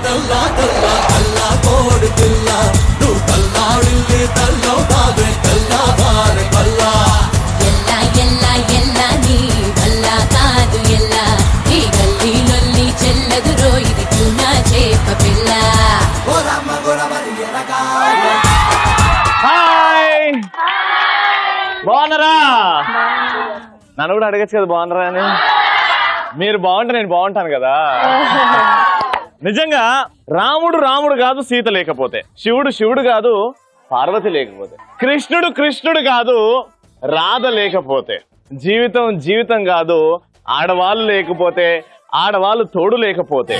తెల్లా తెల్లా తెల్లా కోడి పిల్ల నువ్వు తల్లాడిల్లి తల్లో బాగే తెల్లా బారే పల్లా ఎల్లా ఎల్లా ఎల్లా నీ వల్ల కాదు ఎల్లా ఈ గల్లీ లొల్లి చెల్లదురో ఇది నా చేప పిల్ల. హాయ్ బాగున్నారా? నన్ను కూడా అడగచ్చు కదా బాగున్నారా అని. మీరు బాగుంటే నేను బాగుంటాను కదా. నిజంగా రాముడు రాముడు కాదు సీత లేకపోతే, శివుడు శివుడు కాదు పార్వతి లేకపోతే, కృష్ణుడు కృష్ణుడు కాదు రాధ లేకపోతే, జీవితం జీవితం కాదు ఆడవాళ్ళు లేకపోతే, ఆడవాళ్ళు తోడు లేకపోతే.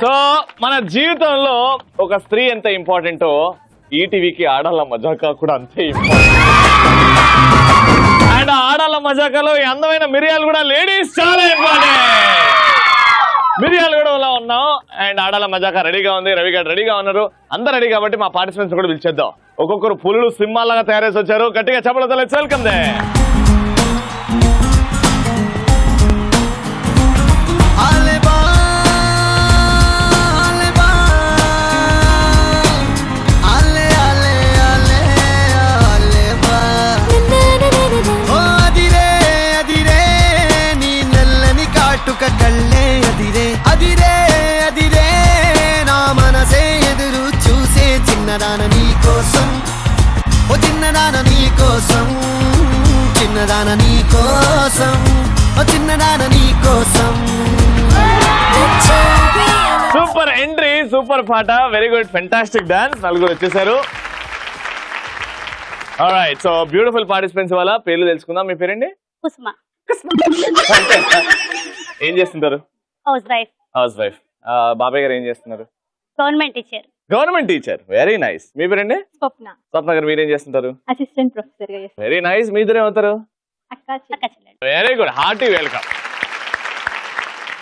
సో మన జీవితంలో ఒక స్త్రీ ఎంత ఇంపార్టెంటో ఈటీవీకి ఆడాళ్ళ మజాకా కూడా అంతే ఇంపార్టెంట్. అండ్ ఆడాళ్ళ మజాకాలో ఈ అందమైన మిరియాలు కూడా లేడీస్ చాలా ఇంపార్టెంట్. మిరియాలు కూడా ఇలా ఉన్నాం. అండ్ ఆడాళ్ళ మజాకా రెడీగా ఉంది, రవి గారు రెడీగా ఉన్నారు, అందరు రెడీ కాబట్టి మా పార్టిసిపెంట్స్ కూడా పిలిచేద్దాం. ఒక్కొక్కరు పులులు సింహాలాగా తయారేసి వచ్చారు. గట్టిగా చెప్పలతో లెట్స్ వెల్కమ్ దే. కళ్ళే అదిరే అదిరే అదిరే నా మనసే ఎదురు చూసే చిన్నదాన నీ కోసం, ఓ చిన్నదాన నీ కోసం, చిన్నదాన నీ కోసం, ఓ చిన్నదాన నీ కోసం. సూపర్ ఎంట్రీ, సూపర్ పాట, వెరీ గుడ్, ఫెంటాస్టిక్ డాన్స్. నలుగురు వచ్చేసారు. ఆల్రైట్, సో బ్యూటిఫుల్ పార్టిసిపెంట్స్ వాళ్ళ పేర్లు తెలుసుకుందాం. మీ పేరండి? కుసుమ. ఏం చేస్తుంటారు? House wife. House wife. బాబాయ్ గారు ఏం చేస్తున్నారు? Government teacher. Government teacher, very nice. మీ పేరండి? స్వప్న. స్వప్న గారు మీరేం చేస్తుంటారు? అసిస్టెంట్ ప్రొఫెసర్ గా చేస్తారు. Very nice. మీ ఇద్దరు ఏమవుతారు? అక్క చెల్లెలు. Very good, hearty welcome.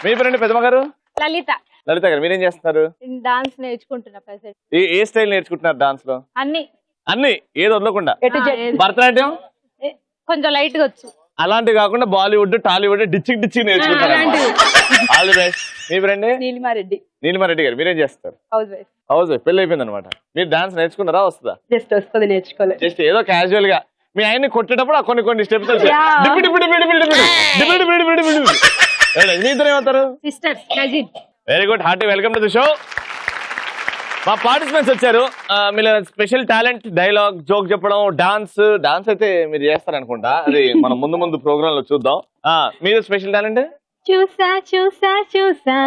మీ పేరండి? పెద్దమ్మ గారు? లలిత. లలిత గారు మీరేం చేస్తున్నారు? డాన్స్ నేర్చుకుంటున్నా ప్రెసెంట్. ఏ స్టైల్ నేర్చుకుంటున్నారు డాన్స్ లో? అన్ని అన్ని, ఏది వదలకుండా. భరతనాట్యం కొంచెం లైట్ గా వచ్చు. అలాంటివి కాకుండా బాలీవుడ్ టాలీవుడ్ డిచ్చిక్ డిచ్చిక్ నేర్చుకుంటారు. All the best. Me friend? Neelima Reddy. Neelima Reddy గారు మీరేం చేస్తారు? House wife. House wife. పెళ్లి అయిపోయింది అనమాట. మీరు డాన్స్ నేర్చుకున్నారా? వస్తుందా? జస్ట్ వస్తుంది, నేర్చుకోలేదు. జస్ట్ ఏదో క్యాజువల్ గా మీ ఆయన్ని కొట్టేటప్పుడు కొన్ని స్టెప్స్ మీ ఇద్దరు ఏమవుతారు? Sisters, cousin. Very good, hearty welcome to the show. మా పార్టిసిపెంట్స్ వచ్చారు. మీరు స్పెషల్ టాలెంట్, డైలాగ్, జోక్ చెప్పడం, డాన్స్ అయితే మీరు చేస్తారనుకుంటా. అది మనం ముందు ప్రోగ్రామ్ లో చూద్దాం. మీరు స్పెషల్ టాలెంట్? చూసా చూసా చూసా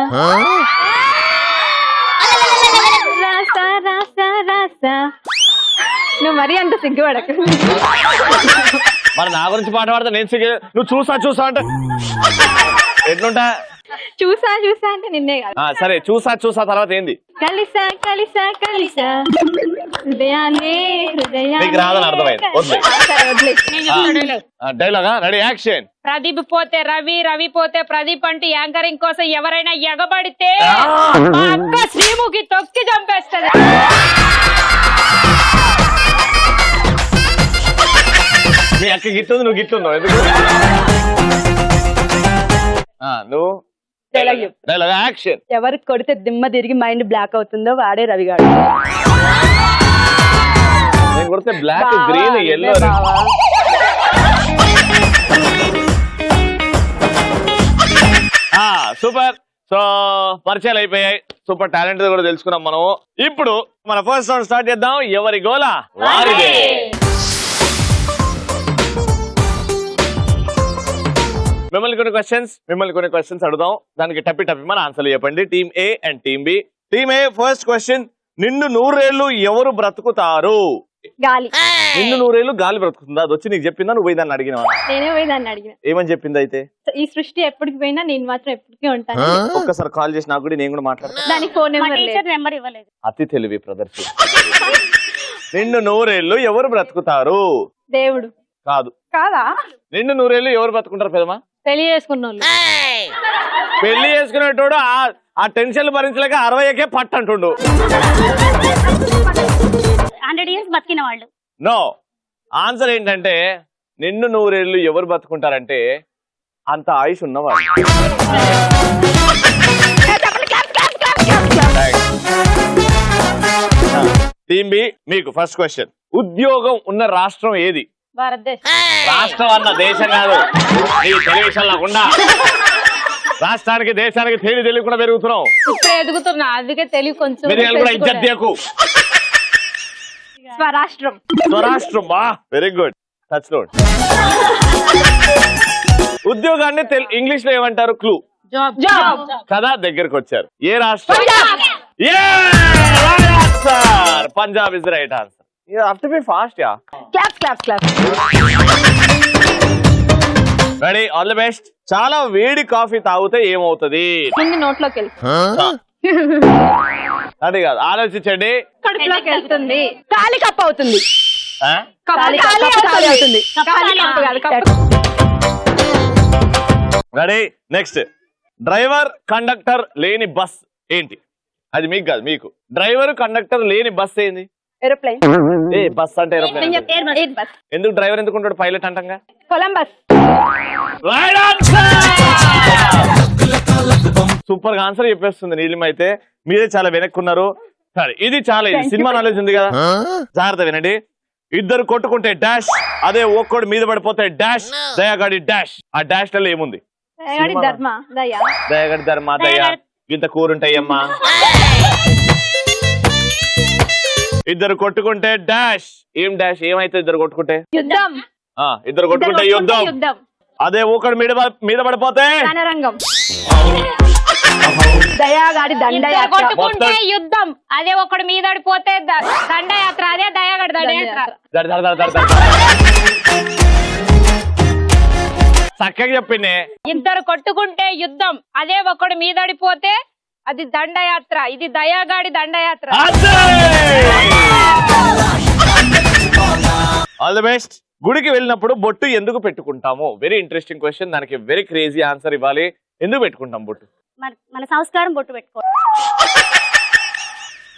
రాసా రాసా రాసా. నువ్వు మరీ అంత సిగ్గుపడకు. మరి నా గురించి పాట పాడతా నేను నువ్వు చూసా అంటే ఎట్లుంటా? చూసా చూసా అంటే నిన్నే కాదు. సరే, చూసా తర్వాత ఏంది? కలిసా కలిసా కలిసా హృదయాన్ని నీకు రాదని అర్థమైంది. డైలాగా రెడీ, యాక్షన్. ప్రదీప్ పోతే రవి, రవి పోతే ప్రదీప్ అంటే యాంకరింగ్ కోసం ఎవరైనా ఎగబడితే మా అక్క శ్రీముఖి తొక్కి చంపేస్తుంది. మీ అక్క గిట్టుంది, నువ్వు గిట్లున్నావు ఎందుకు? నువ్వు డైలాగ్, యాక్షన్. ఎవరికి కొడితే దిమ్మ తిరిగి మైండ్ బ్లాక్ అవుతుందో వాడే రవిగాడు. నేను కొడితే black, green, yellow. Super. So పరిచయాలు అయిపోయాయి, సూపర్ టాలెంట్ కూడా తెలుసుకున్నాం మనం. ఇప్పుడు మన ఫస్ట్ రౌండ్ స్టార్ట్ చేద్దాం. ఎవరి గోలా వారిదే. మిమ్మల్ని కొన్ని క్వశ్చన్స్ అడుగుదాం. దానికి టప్పి మన ఆన్సర్లు చెప్పండి. Team A and team B. Team A first question. నిన్ను 100 ఏళ్ళు ఎవరు బ్రతుకుతారు? గాలి. నిన్ను 100 ఏళ్ళు గాలి బ్రతుకుతుందా? అది వచ్చి నీకు చెప్పిందా? నువ్వు దాన్ని అడిగినా? నేనే పోయి దాన్ని అడిగిన. ఏమని చెప్పింది? అయితే ఈ సృష్టి ఎప్పటికి పోయినా నేను మాత్రం ఎప్పటికీ ఉంటాను. ఒక్కసారి కాల్ చేసి నాకు కూడా, నేను కూడా మాట్లాడతాను. దానికి ఫోన్ నెంబర్ ఇవ్వలేదు. అతి తెలివి ప్రదర్శన. నిన్ను 100 ఏళ్ళు ఎవరు బ్రతుకుతారు? దేవుడు. కాదా? నిన్ను 100 ఏళ్ళు ఎవరు బ్రతుకుంటారు పెదమా? పెళ్లి చేసుకున్న పెళ్లి చేసుకునేటోడు ఆ టెన్షన్ భరించలేక 60కే పట్టు అంటుండు. 100 years బతికిన వాళ్ళు. నో, ఆన్సర్ ఏంటంటే నిన్ను 100 ఏళ్ళు ఎవరు బతుకుంటారంటే అంత ఆయుష్ ఉన్నవాళ్ళు. టీమ్ బి మీకు ఫస్ట్ క్వశ్చన్. ఉద్యోగం ఉన్న రాష్ట్రం ఏది? భారతదేశం. రాష్ట్రం అన్న దేశం కాదు, ఈ టెలివిజన్ లేకుండా రాష్ట్రానికి దేశానికి తేలి తెలియకుండా పెరుగుతున్నావు. ఇప్పుడు ఎదుగుతున్నా, అందుకే తెలివి కొంచెం. మిరియాలు కూడా ఇజ్జత్ చేయకు. స్వరాష్ట్రం. స్వరాష్ట్రం. Very good. Touch load. ఉద్యోగాన్ని ఇంగ్లీష్ లో ఏమంటారు? క్లూ. జాబ్. జాబ్ కదా, దగ్గరకు వచ్చారు. ఏ రాష్ట్రం? Punjab is right answer. You have to be fast, yeah. Clap clap clap. Ready, all the best. చాలా వేడి కాఫీ తాగితే ఏమవుతుంది? కింది నోట్లోకి వెళ్తుంది. అది కాదు, ఆలోచించండి. కడుపులోకి వెళ్తుంది. కాలి కప్పు అవుతుంది. ఆ? కాలి అవుతుంది. Ready, next. డ్రైవర్ కండక్టర్ లేని బస్ ఏంటి? అది మీకు కాదు, మీకు. డ్రైవర్ కండక్టర్ లేని బస్ ఏంది? ఏరోప్లేన్. ఏ బస్ అంటే ఏరోప్లేన్. ఎందుకు డ్రైవర్ ఎందుకు ఉంటాడు? పైలట్ అంటంగా. కొలంబస్. సూపర్ గా ఆన్సర్ చెప్పేస్తుంది నీలిమ. అయితే మీరే చాలా వెనక్కున్నారు. సరే, ఇది చాలా ఇది సినిమా నాలెడ్జ్ ఉంది కదా, జాగ్రత్త వినండి. ఇద్దరు కొట్టుకుంటే డాష్, అదే ఒక్కడు మీద పడిపోతే డాష్, దయాగాడి డాష్. ఆ డాష్ లలో ఏముంది? దయాగాడి ధర్మ దయ ఇంత కూరుంటాయమ్మా. ఇద్దరు కొట్టుకుంటే డాష్. ఏం డాష్? ఏమైతే ఇద్దరు కొట్టుకుంటే? యుద్ధం. ఇద్దరు కొట్టుకుంటే యుద్ధం. అదే ఒకడు మీద పడిపోతే రణరంగం. దయాగాడి దండయాత్ర. కొట్టుకుంటే యుద్ధం, అదే ఒకడు మీద పడిపోతే దండయాత్ర. అదే దయాగాడి దండయాత్ర. చక్కగా చెప్పిండే. ఇద్దరు కొట్టుకుంటే యుద్ధం, అదే ఒకడు మీద పడిపోతే అది దండయాత్ర. ఇది దయాగాడి దండయాత్ర. All the best. గుడికి వెళ్ళినప్పుడు బొట్టు ఎందుకు పెట్టుకుంటాము? Very interesting question. దానికి వెరీ క్రేజీ ఆన్సర్ ఇవ్వాలి. ఎందుకు పెట్టుకుంటాం బొట్టు? మన సంస్కారం. బొట్టు పెట్టుకో.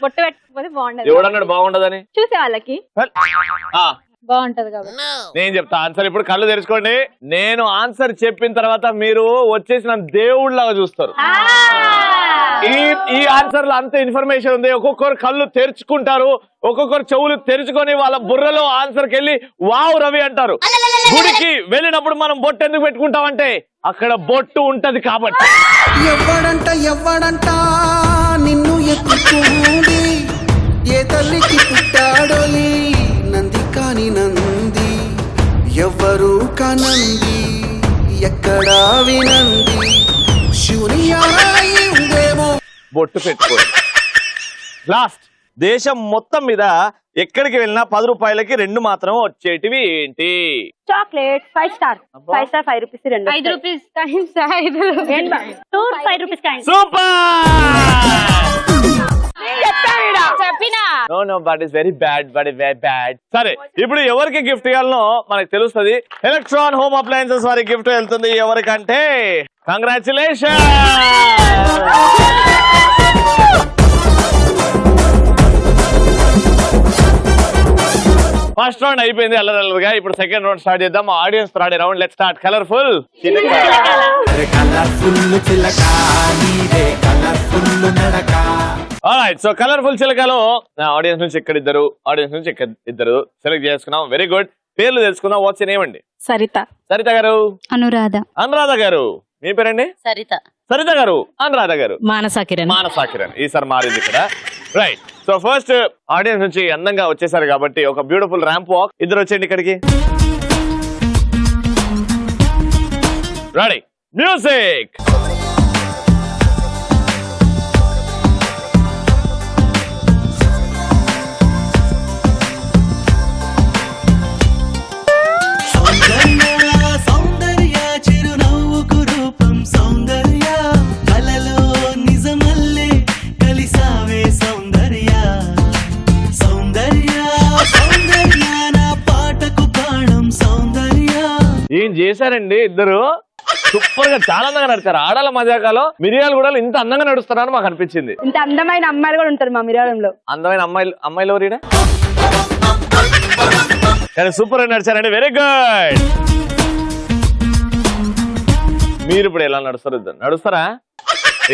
బొట్టు పెట్టుకోకపోతే బాగుండదు. ఎవడన్నాడు బాగుండదని? చూసే వాళ్ళకి బాగుంటది కాబట్టి. నేను చెప్తా ఆన్సర్. ఇప్పుడు కళ్ళు తెరుచుకోండి. నేను ఆన్సర్ చెప్పిన తర్వాత మీరు వచ్చేసిన దేవుళ్ళగా చూస్తారు. ఈ ఆన్సర్ లో అంత ఇన్ఫర్మేషన్ ఉంది. ఒక్కొక్కరు కళ్ళు తెరుచుకుంటారు, ఒక్కొక్కరు చెవులు తెరుచుకొని వాళ్ళ బుర్రలో ఆన్సర్ కెళ్ళి వావ్ రవి అంటారు. గుడికి వెళ్ళినప్పుడు మనం బొట్టు ఎందుకు పెట్టుకుంటామంటే అక్కడ బొట్టు ఉంటది కాబట్టి. ఎవ్వడంట నిన్ను ఎత్తుకుంది, ఏ తల్లికి పుట్టాడోలి నంది కాని నంది, ఎవ్వరు కనంది ఎక్కడా వినంది, శివుని ఉందేమో. బొట్టు పెట్టుకోండి. లాస్ట్. దేశం మొత్తం మీద ఎక్కడికి వెళ్ళినా 10 రూపాయలకి 2 మాత్రం వచ్చేటివి ఏంటి? Chocolate. 5 star. 5 star 5 rupees. 5 rupees kinds. 5 rupees kinds. Super. చెప్పినా. No but it's very bad. సరే, ఇప్పుడు ఎవరికి గిఫ్ట్ ఇవ్వాలనో మనకు తెలుస్తుంది. ఎలక్ట్రాన్ హోమ్ అప్లయన్సెస్ వారికి గిఫ్ట్ వెళ్తుంది. ఎవరికంటే కంగ్రాచులేషన్. ఫస్ట్ రౌండ్ అయిపోయింది అల్లరల్లరుగా. ఇప్పుడు సెకండ్ రౌండ్ స్టార్ట్ చేద్దాం. ఆడియన్స్ ఆడే round. Let's start. Colourful alright. So colourful చిలకలో ఆడియన్స్ నుంచి ఇక్కడ ఇద్దరు, ఆడియన్స్ నుంచి ఇక్కడ ఇద్దరు సెలెక్ట్ చేసుకున్నాం. Very good. పేర్లు తెలుసుకుందాం. వాట్స్ నేమ్ అండి? సరిత. సరిత గారు. అనురాధ. అనురాధ గారు. మీ పేరండి? సరిత. సరిత గారు. అనురాధ గారు. మానసా కిరణ్. ఈసారి మారింది ఇక్కడ. రైట్. సో ఫస్ట్ ఆడియన్స్ నుంచి అందంగా వచ్చేసారు కాబట్టి ఒక బ్యూటిఫుల్ ర్యాంప్ వాక్. ఇద్దరు వచ్చేయండి ఇక్కడికి. Ready, music. ఏం చేశారండి ఇద్దరు? సూపర్ గా చాలా అందంగా నడిచారు. ఆడాల మజాకాలో మిరియాలు కూడా ఇంత అందంగా నడుస్తున్నారని మాకు అనిపించింది. ఇంత అందమైన అమ్మాయిలు కూడా ఉంటారు మా మిరియాలంలో. అందమైన అమ్మాయిలు ఎవరిడా? కానీ సూపర్ గా నడిచారండి. Very good. మీరు ఇప్పుడు ఎలా నడుస్తారు? నడుస్తారా?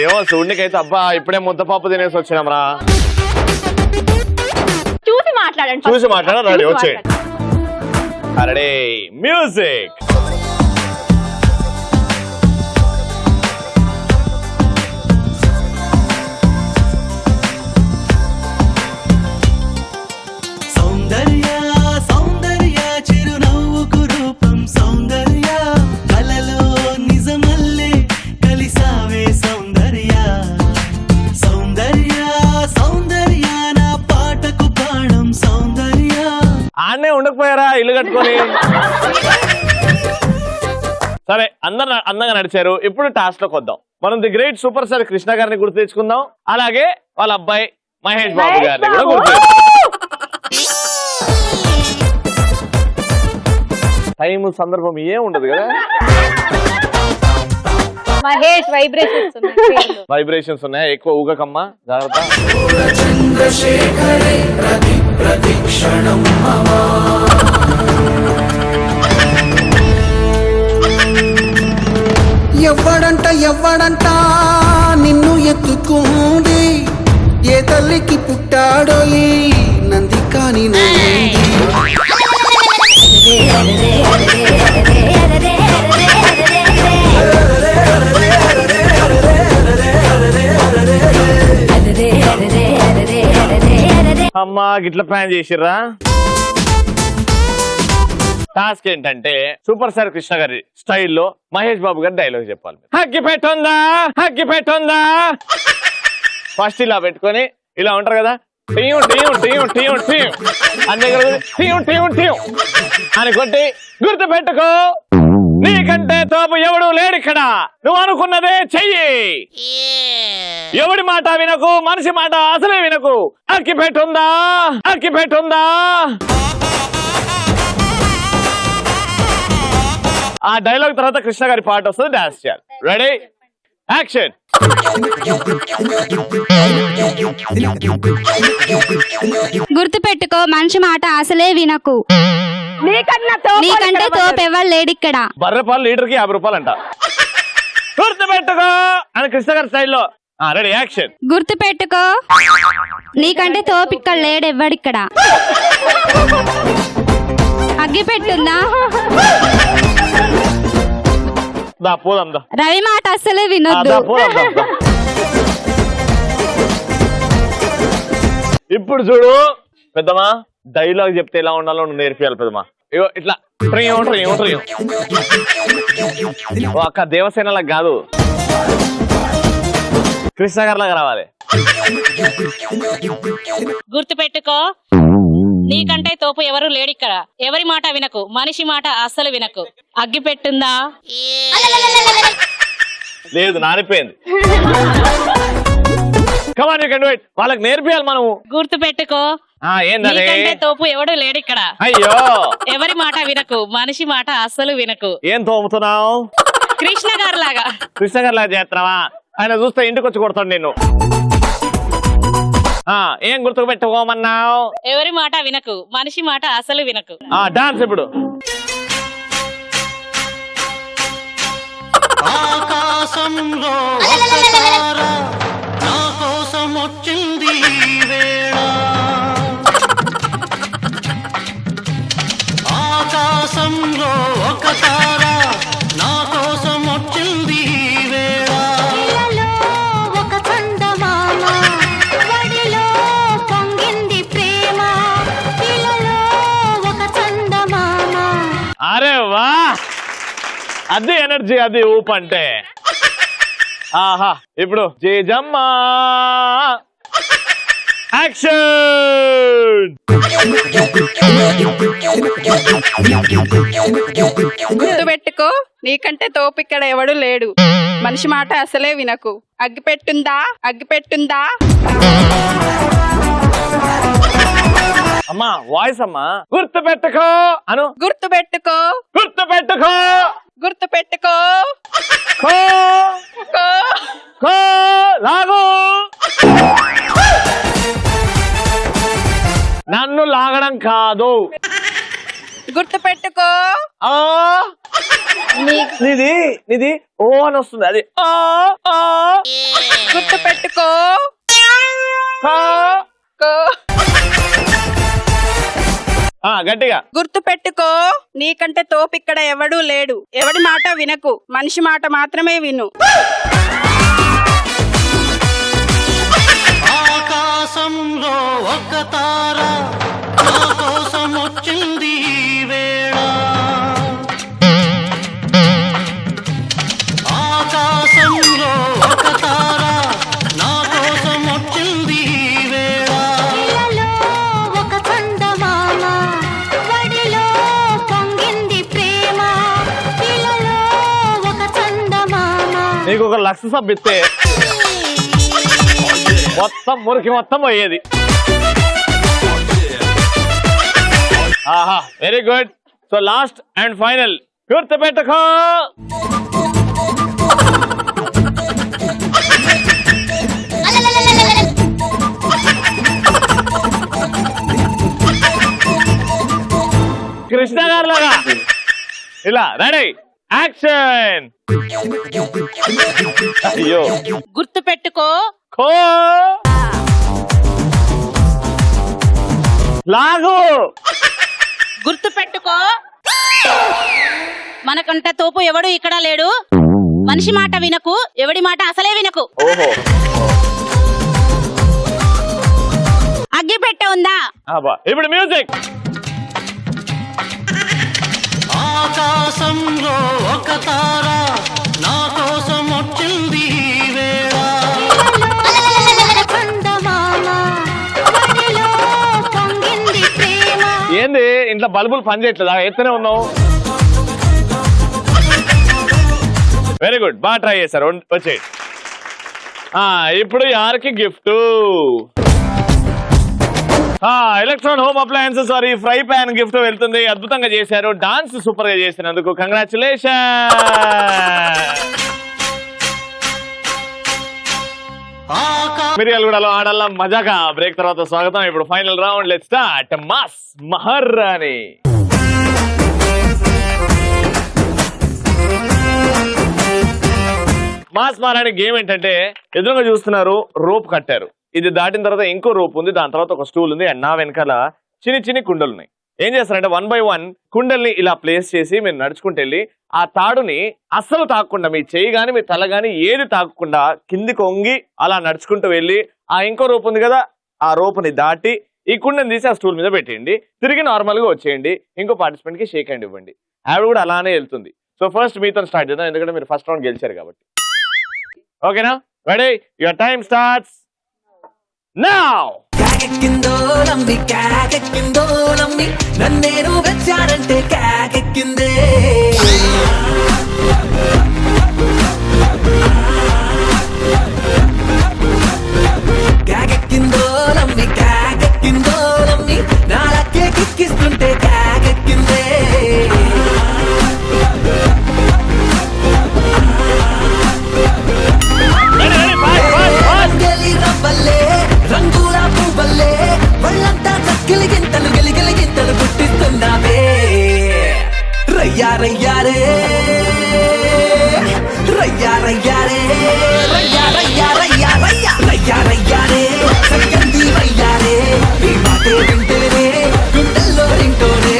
ఏమో చూడనికైతే అబ్బా ఇప్పుడే ముద్దపప్పు తినేసి వచ్చినాం రా. మాట్లాడండి చూసి మాట్లాడ రెడీ చూసి వచ్చే మాట్లాడండి. రెడీ మ్యూజిక్ సౌందర్య సౌందర్య చిరునవ్వుకు రూపం సౌందర్య కలలో నిజమల్లే కలిసావే సౌందర్య సౌందర్య సౌందర్య నా పాటకు ప్రాణం సౌందర్య. ఆడనే ఉండకపోయారా ఇల్లు కట్టుకొని సరే అందరు అందంగా నడిచారు. ఇప్పుడు టాస్క్ లోకి వద్దాం. మనం the great super star Krishna గారిని గుర్తు తెచ్చుకుందాం. అలాగే వాళ్ళ అబ్బాయి మహేష్ బాబు గారిని కూడా గుర్తు టైం సందర్భం ఏం ఉండదు కదా. మహేష్ వైబ్రేషన్స్ వైబ్రేషన్స్ ఉన్నాయి ఎక్కువ ఊగకమ్మా జాగ్రత్త. చంద్రశేఖరే ప్రతి ప్రతిక్షణం ఎవ్వడంట నిన్ను ఎత్తుకుంది ఏ తల్లికి పుట్టాడో ఈ నంది కాని నంది. అమ్మా గిట్ల ప్లాన్ చేసిర్రా. టాస్క్ ఏంటంటే సూపర్ స్టార్ కృష్ణ గారి స్టైల్లో మహేష్ బాబు గారి డైలాగ్ చెప్పాలి. హక్కి పెట్టుందా హక్కి పెట్టుందా ఫస్ట్ ఇలా పెట్టుకొని ఇలా ఉంటారు కదా team team team team team అని దగ్గర టీం టీం టీం అని కొట్టి గుర్తు పెట్టుకో నీకంటే తోపు ఎవడు లేడు ఇక్కడ నువ్వు అనుకున్నదే చెయ్యి ఎవడి మాట వినకు మనిషి మాట అసలే వినకు అక్కి పెట్టుందా అక్కి పెట్టుందా. ఆ డైలాగ్ తర్వాత కృష్ణ గారి పాట వస్తుంది డాన్స్ చేయాలి. Ready action. గుర్తు పెట్టుకో మనిషి మాట అసలే వినకు నీకంటే తోపెవ్వరు లేడిక్కడ. బర్రె పాలు లీటర్ కి 50 రూపాయలు అంట. గుర్తు పెట్టుకో అని కృష్ణ గారి స్టైల్లో. Ready action. గుర్తు పెట్టుకో నీకంటే తోపిక్కడ లేడెవ్వడిక్కడ. అగ్గి పెట్టుందా దా పోదాం దా. రవి మాట అస్సలే వినొద్దు. పోదాం దా, దా. ఇప్పుడు చూడు పెద్దమా డైలాగ్ చెప్తే ఎలా ఉండాలో నువ్వు నేర్పియాలి పెద్దమా. ఇగో ఇట్లా ట్రియం ట్రియం ట్రియం. ఓ అక్క దేవసేనలా కాదు కృష్ణ గారి లాగా రావాలి. గుర్తు పెట్టుకో నీకంటే తోపు ఎవరు లేడిక్కడ ఎవరి మాట వినకు మనిషి మాట అస్సలు వినకు అగ్గి పెట్టుందా లేదు నానిపోయింది. Come on you can do it. వాళ్ళకి నేర్పియాలి మనం. గుర్తు పెట్టుకో ఏంటంటే నీకంటే తోపు ఎవడు లేడిక్కడ అయ్యో ఎవరి మాట వినకు మనిషి మాట అస్సలు వినకు. ఏం తోముతున్నావు కృష్ణ గారు లాగా కృష్ణ గారి లాగా చేస్తున్నావా. ఆయన చూస్తే ఇంటికి వచ్చి కొడతాడు నిన్ను. ఏం గుర్తుకు పెట్టుకోమన్నావు. ఎవరి మాట వినకు మనిషి మాట అసలు వినకు. డాన్స్ ఇప్పుడు. ఆకాశంలో ఒక తార నా కోసం వచ్చింది ఈ వేళ ఆకాశంలో ఒక తార నా కోసం వచ్చింది ఈ వేళ ఒక చందమామ వడిలో పొంగింది ప్రేమ ఒక చందమామ. అరే వా అది ఎనర్జీ అది ఊపు అంటే. ఆహా ఇప్పుడు జేజమ్మా యాక్షన్. గుర్తు పెట్టుకో నీకంటే తోపిక్కడ ఎవడు లేడు మనిషి మాట అసలే వినకు అగ్గి పెట్టుందా అగ్గి పెట్టుందా. అమ్మా వాయిస్ అమ్మా. గుర్తు పెట్టుకో అను. గుర్తు పెట్టుకో గుర్తు పెట్టుకో గుర్తు పెట్టుకో కో కో. కో లాగు. నన్ను లాగడం కాదు. గుర్తు పెట్టుకో నిది నిది ఓ అని వస్తుంది అది. గుర్తు పెట్టుకో కో కో. గట్టిగా. గుర్తు పెట్టుకో నీకంటే తోపు ఇక్కడ ఎవడూ లేడు. ఎవడి మాట వినకు, మనిషి మాట మాత్రమే విను. ఆకాశంలో ఒక తార నా కోసం వచ్చింది ఈ వేళ. ఆకాశంలో ఒక తార నా కోసం వచ్చింది ఈ వేళ. ఒక చందమామ వడిలో పొంగింది ప్రేమ. ఇలలో ఒక చందమామ. నీకు ఒక లక్ష సబ్బిస్తే మొత్తం మురికి మొత్తం పోయేది. ఆహా, very good. So last and final, గుర్తు పెట్టుకో. కృష్ణ గారు లాగా ఇలా రెడీ, యాక్షన్. అయ్యో, గుర్తు పెట్టుకో ఖో లాగు. గుర్తు పెట్టుకో మనకంటే తోపు ఎవడు ఇక్కడ లేడు. మనిషి మాట వినకు, ఎవడి మాట అసలే వినకు. ఓహో, అగ్గి పెట్ట ఉందా? ఇప్పుడు మ్యూజిక్. ఆకాశంలో ఒక తార నా కోసం వచ్చింది ఈ వేళ. ఏంది ఇంట్లో బల్బులు పని చేయట్లేదా? ఎత్తనే ఉన్నావు. వెరీ గుడ్, బాగా ట్రై చేశారు. వచ్చే ఇప్పుడు యారికి gift electron home appliances sorry fry pan gift వెళ్తుంది. అద్భుతంగా చేశారు, డాన్స్ సూపర్ గా చేసినందుకు కంగ్రాచులేషన్. మిర్యాలగూడలో ఆడాల మజాగా బ్రేక్ తర్వాత స్వాగతం. ఇప్పుడు final round, let's start. Mass మహారాణి. మాస్ మహారాణి గేమ్ ఏంటంటే, ఎదురుగా చూస్తున్నారు రోప్ కట్టారు. ఇది దాటిన తర్వాత ఇంకో రోప్ ఉంది, దాని తర్వాత ఒక స్టూల్ ఉంది, అండ్ నా వెనకాల చిన్ని చిన్ని కుండలు ఉన్నాయి. ఏం చేస్తారంటే 1 by 1 కుండల్ని ఇలా ప్లేస్ చేసి మీరు నడుచుకుంటూ వెళ్ళి ఆ తాడుని అస్సలు తాకకుండా, మీ చెయ్యి గాని మీ తల గాని ఏది తాకకుండా కిందికి వంగి అలా నడుచుకుంటూ వెళ్ళి ఆ ఇంకో రోప్ ఉంది కదా, ఆ రోపుని దాటి ఈ కుండని తీసి ఆ స్టూల్ మీద పెట్టేయండి. తిరిగి నార్మల్ గా వచ్చేయండి. ఇంకో పార్టిసిపెంట్ కి షేక్ హ్యాండ్ ఇవ్వండి. ఆవిడ కూడా అలానే వెళ్తుంది. సో ఫస్ట్ మీతో స్టార్ట్ చేద్దాం, ఎందుకంటే మీరు ఫస్ట్ రౌండ్ గెలిచారు కాబట్టి. ఓకేనా? Ready? Your time starts now. కాకెక్కిందో నమ్మి కాకెక్కిందో నమ్మి నన్నేను వచ్చానంటే కాకెక్కిందే. కాకెక్కిందో నమ్మి కాకెక్కిందో నమ్మి నాలకే కిక్కిస్తుంటే కాకెక్కిందే. రంగుల పువ్వల్లే వాళ్ళంతా చక్కిలి గింతలు గిలిగిలి గింతలు పుట్టిస్తున్నావే. రయ్యా రయ్యారే రయ్యా రయ్యారే రయ్యా రయ్యా రయ్యా రయ్యా రయ్యా రయ్యారే సరిగంది రయ్యారే నీ మాటే వింటేనే గుండెల్లో రింటోనే.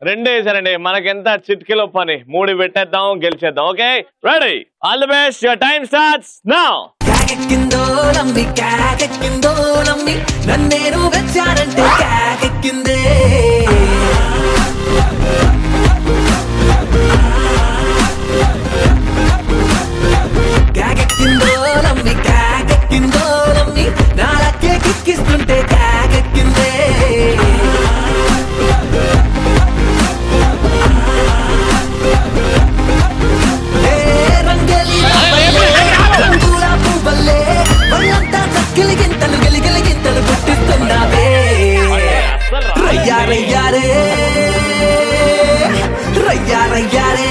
రెండే సరండి, మనకెంత చిట్కిలో పని. 3 పెట్టేద్దాం, గెలిచేద్దాం. Okay, ready? All the best. Your time starts now. కాకెక్కిందో నమ్మి కాకెక్కిందో నమ్మి నన్నేను వచ్చానంటే కాకెక్కిందే. కాకెక్కిందో నమ్మి కాకెక్కిందో నమ్మి నాలకే కిక్కిస్తుంటే కాకెక్కిందే. రంగుల పువ్వల్లే వాళ్ళంతా చక్కిలి గింతలు గిలిగిలి గింతలు పుట్టిస్తున్నావే. రయ్యా రయ్యారే రయ్యా రయ్యారే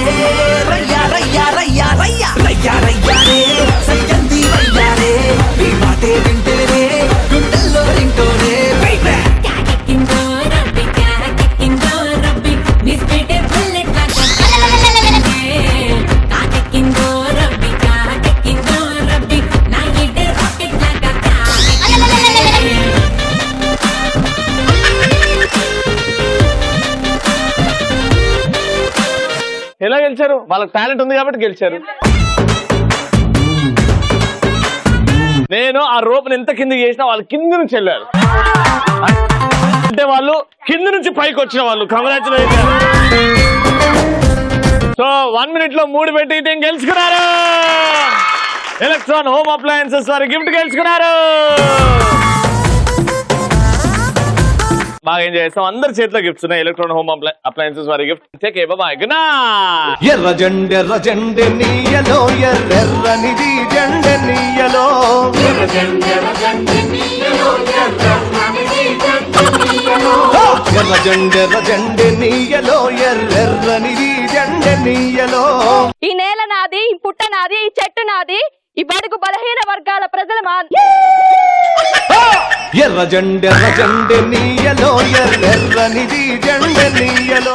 రయ్యా రయ్యా రయ్యా రయ్యా రయ్యా రయ్యారే సరిగంది రయ్యారే నీ మాటే వింటేనే గుండెల్లో రింటోనే. గెలిచారు? వాళ్ళకి టాలెంట్ ఉంది కాబట్టి గెలిచారు. నేను ఆ రోప్ని ఎంత కిందికి చేసినా వాళ్ళు కింది నుంచి వెళ్ళారు. అంటే వాళ్ళు కింది నుంచి పైకి వచ్చిన వాళ్ళు. కంగ్రాచులేషన్. సో 1 minute లో 3 పెట్టి టీం గెలుచుకున్నారు. ఎలక్ట్రాన్ హోమ్ అప్లయన్సెస్ వారి గిఫ్ట్ గెలుచుకున్నారు. బాగా ఎంజాయ్ చేస్తాం. అందరి చేతిలో గిఫ్ట్స్ ఉన్నాయి. ఎలక్ట్రాన్ హోమ్ అప్లయన్సెస్ వారి gift. Take care. By. Good night. ఎర్ర జెండె నీయలో ఎర్రెర్రనిది జెండె నీయలో ఎర్ర జెండె నీయలో ఎర్రెర్రనిది జెండె నీయలో. ఈ నేల నాది, ఈ పుట్ట నాది, ఈ చెట్టు నాది, ఈ బడుగు బలహీన వర్గాల ప్రజల ఎర్ర జెండె నీయలో ఎర్రెర్రనిది జెండె నీయలో.